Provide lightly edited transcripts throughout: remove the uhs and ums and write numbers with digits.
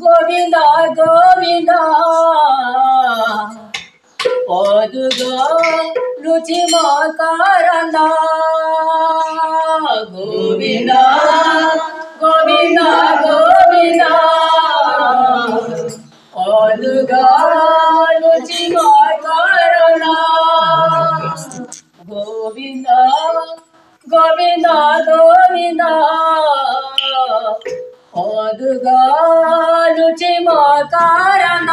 गोविंद गोविंद पदुग रुचि मकरंद गोविंद गोविंद गोविंद पदुग रुचि मकरंद गोविंद गोविंद गोविंद रुचि मकरंद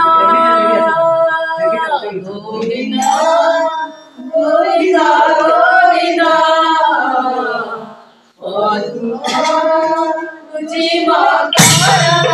गोविंद गोविंद गोविंद रुचि मकरंद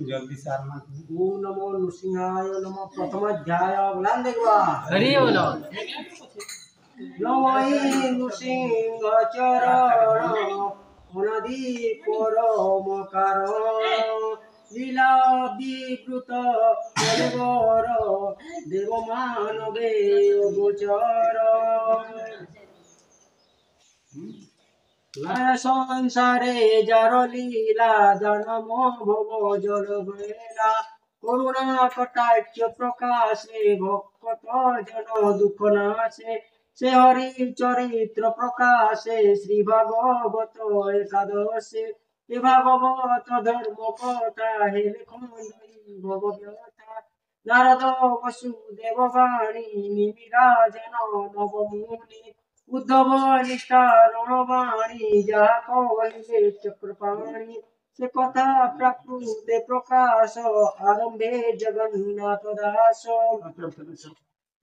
जल्दी से आना। ओम नमो नृसिंहाय नमः प्रथम अध्याय बोलान देखवा हरि बोलो नमः नृसिंह चरण अनादि परम कारण लीला विकृत देवर देव मानवे गोचर संसारे जार लीला जन्म भव जल बेला করুণা কটাক্ষ প্রকাশে ভক্ত জন দুঃখ নাশে সে হরি চরিত্র প্রকাশে শ্রী ভাগবত একাদশে এ ভাগবত ধর্ম কথা হেলে ভগবতা নারদ বসুদেব বাণী নিমিরাজন নবমুনি উদ্ধব নিষ্ঠারণ বাণী যাহা কহিলে চক্রপাণি সে কথা প্রাকৃতে প্রকাশ আরম্ভে জগন্নাথ দাস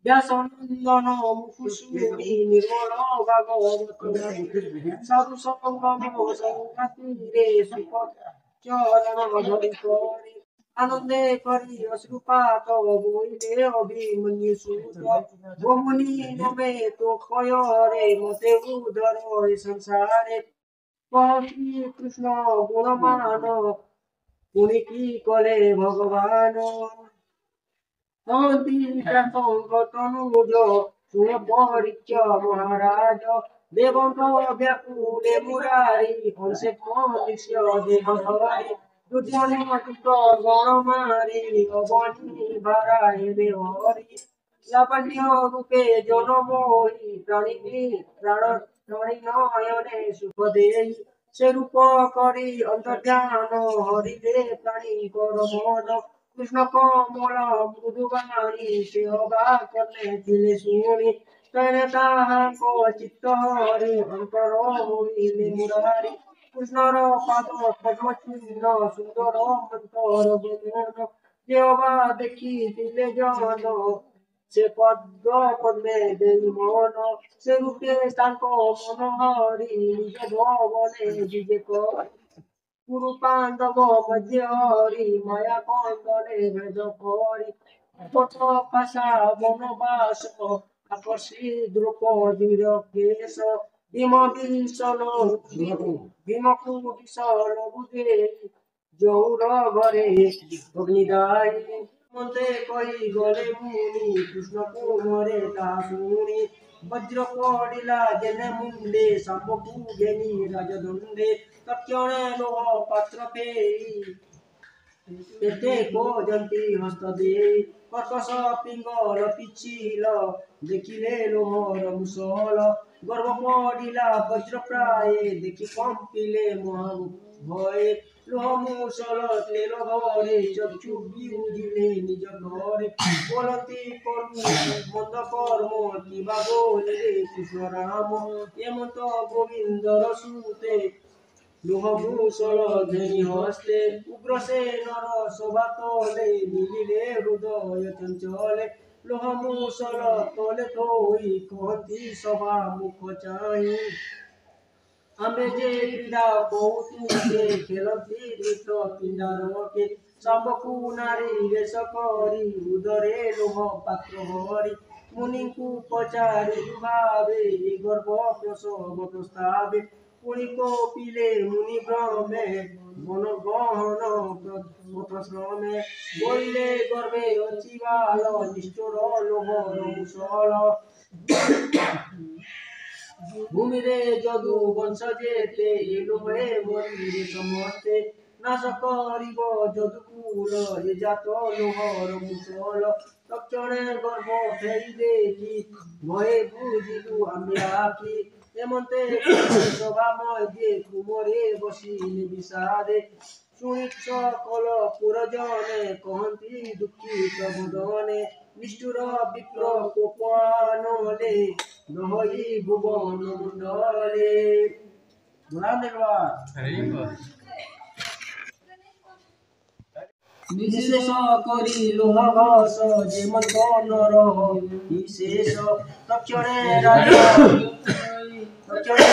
ব্যাসনন্দন মুকুশুরি নির্মল ভাগবত সাধু সঙ্গম সংঘাতিরে সুখ চরণ ধরি করে আনন্দে করি অশ্রুপাত বইলে অভিমন্যু সুত গোমুনি নমে তো ক্ষয় রে মতে উদর সংসারে শ্রী কৃষ্ণ গুণমান পুনি কি কলে ভগবান তনুজ শুণ পরিচ মহারাজ দেবঙ্ক ব্যাকুলে মুরারি হংসে মনুষ্য দেহ ধরে দুর্জনে দুষ্ট গণ মারি অবনী বারায় দেহরি লাবণ্য রূপে জনমোহী প্রাণী নয়নে সুখ দেই সে রূপ করি অন্তর্ধান হরিলে প্রাণী কর মন কৃষ্ণ কমল মৃদুবাণী সে অবাক করলে দিলে শুনি তেনে তাহাঙ্ক চিত্ত হরি অন্তর হইলে মুরারি কৃষ্ণর পাদ পদ্ম চিহ্ন সুন্দর অন্তর গমন যে অবা দেখি দিলে জন সে পদ্ম পদ্মে দেই মন সে রূপে তাঙ্ক মনোহরি নিজ ভবনে বিজে করি গুরু পাণ্ডব মধ্যে হরি মায়া কন্দনে ভেদ করি পথ পাশা বনবাস আকর্ষি দ্রৌপদীর কেশ ভীম বিশল ভীমকু বিশল বুধে যৌর ঘরে অগ্নিদায়ী মন্তে কই গলে মুনি কৃষ্ণ কুমরে তা শুনি বজ্র পড়িলা জেনে মুন্ডে শাম্বকু ঘেনি রাজদণ্ডে তৎক্ষণে লোহ পাত্র পেই পেটে কোজন্তি হস্ত দেই কর্কশ পিঙ্গল পিছিল দেখিলে লোহর মুসল গর্ভ পড়িলা বজ্র প্রায়ে দেখি কম্পিলে মহা ভয়ে লোহ মুসল তেল ঘরে চক্ষু বিউজিলে নিজ ঘরে বলতি করু মন্দ কর্ম কিবা বলিলে কৃষ্ণ রাম এমন্ত গোবিন্দর সুতে লোহ মুসল ধেনি হস্তে উগ্রসেনর শোভা তলে মিলিলে হৃদয় চঞ্চলে লোহ মুসল তলে থই কহতি সভা মুখ চাই ଆମେ ଯେ କ୍ରୀଡ଼ା କହୁଥିଲେ ଖେଳନ୍ତି ନୃତ ପିଣ୍ଡାରକେ ଶବକୁ ନାରୀ ବେଶ କରି ଉଦରେ ଲୋହ ପାତ୍ର ଭରି ମୁନିଙ୍କୁ ପଚାରି ଭାବେ ଗର୍ଭ ପ୍ରସବ ପ୍ରସ୍ତାବେ ପୁଣି କପିଲେ ମୁନି ଭ୍ରମେ ମନ ଗହନ ପଥଶ୍ରମେ ବୋଇଲେ ଗର୍ଭେ ଅଛି ବାଳ ନିଷ୍ଠୁର ଲୋହର ମୁସଳ ভূমিরে যদু বংশ যেতে এলোহে মরিরে সমস্তে নাশ করিব যদুকুল এ জাত লোহর মুসল তক্ষণে গর্ভ ফেরি দেখি ভয়ে বুঝিলু আমি আখি এমন্তে সভাময় যে কুমরে বসিলে বিষাদে শুনি সকল পুরজনে কহନ୍ତି দুঃখিত বদনে নিষ্ঠুর বিপ্র কোপনলে নহই ভুবন মণ্ডলে বিশেষ করি লোহ ঘস যেমন্ত নর বিশেষ তক্ষণে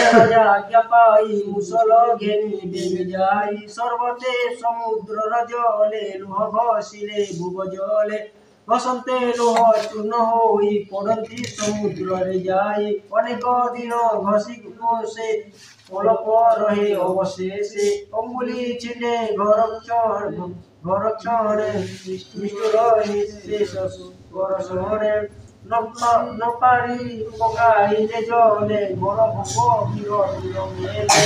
রাজা আজ্ঞা পাই মুসল ঘেনি বেগে যাই সর্বতে সমুদ্র জলে লোহ ঘষিলে ভুব জলে বসন্তে লোহ চূর্ণ হই পড়ন্তি সমুদ্রে যাই অনেক দিন ঘষি ঘষে অল্প রহে অবশেষে অঙ্গুলি ছিঁড়ে ঘরক্ষণে নিষ্ঠুর নিঃশেষ গরসরে নপারি পকাইলে জলে বড় ভোগ মেলে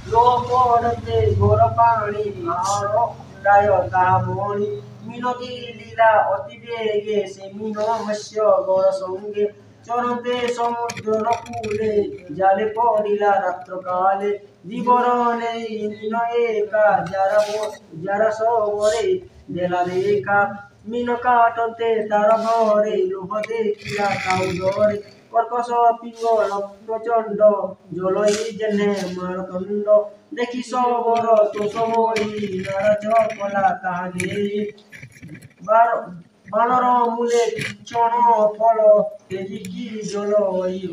লো পড়তে ঘোর পানি আর প্রায় তাহা মণি মিনতি লীলা অতি বেগে সে মিন মৎস্য গড় সঙ্গে চরতে সমুদ্র কূলে জালে পড়িলা রাত্রকালে দিবর নেই মিন একা যারা সবরে দেলা দেখা মিন কাটন্তে তার ভরে লোহ দেখিয়া তাও ডরে কর্কশ পিঙ্গল প্রচণ্ড জলই জেনে মারতণ্ড দেখি সবর তোষময়ী নারা চকলা তাহাকে বানর মূলে চণ ফল তেজিকি জল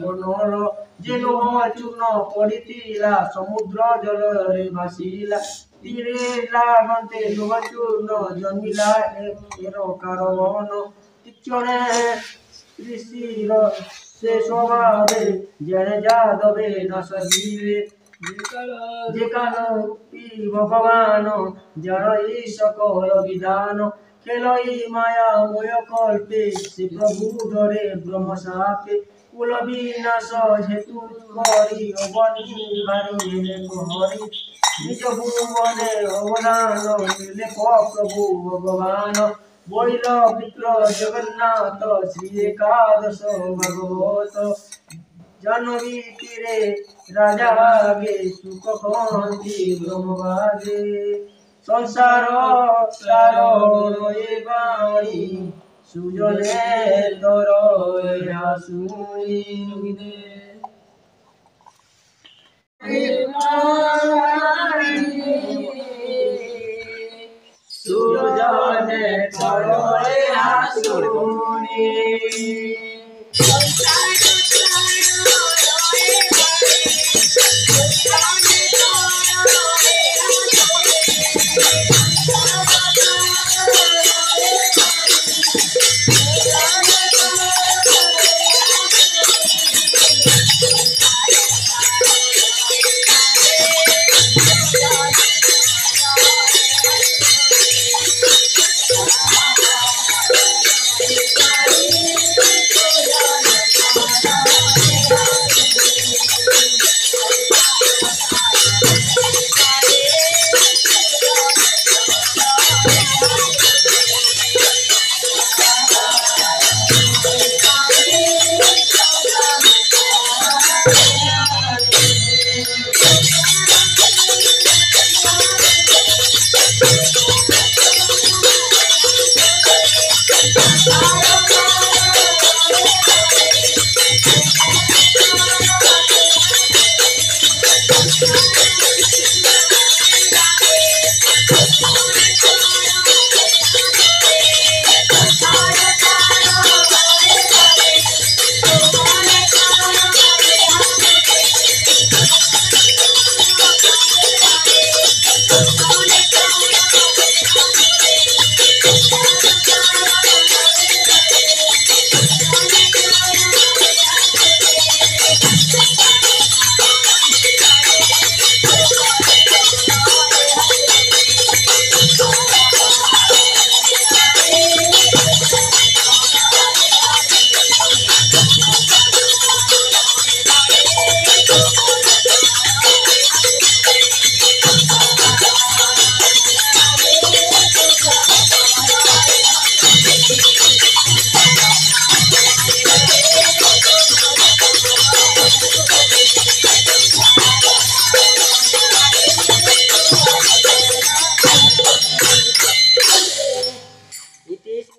অনল যে লোহ চূর্ণ পড়িতিলা সমুদ্র জলরে ভাসিলা তীরে লাগন্তে লোহ চূর্ণ জন্মিলা এর কারণ তীক্ষণে ঋষির সে স্বভাবে জেনে যাদবে না সহিবে যে কাল ভগবান জড়ই সকল বিধান খেলই মায়া ময় কল্পে শ্রী প্রভু ধরে ব্রহ্ম সাপে কুল বিনাশ হেতু করি অবনি ভারি হরি নিজ ভুবনে অবদান নিলে প্রভু ভগবান বৈল বিপ্র জগন্নাথ শ্রী একাদশ ভাগবত জাহ্নবী তীরে রাজা আগে সুখ কহন্তি ব্রহ্মবাদে সংসার সার রয়ে বাণী সুজনে তর শুনি সুজনে তর শুনি সংসার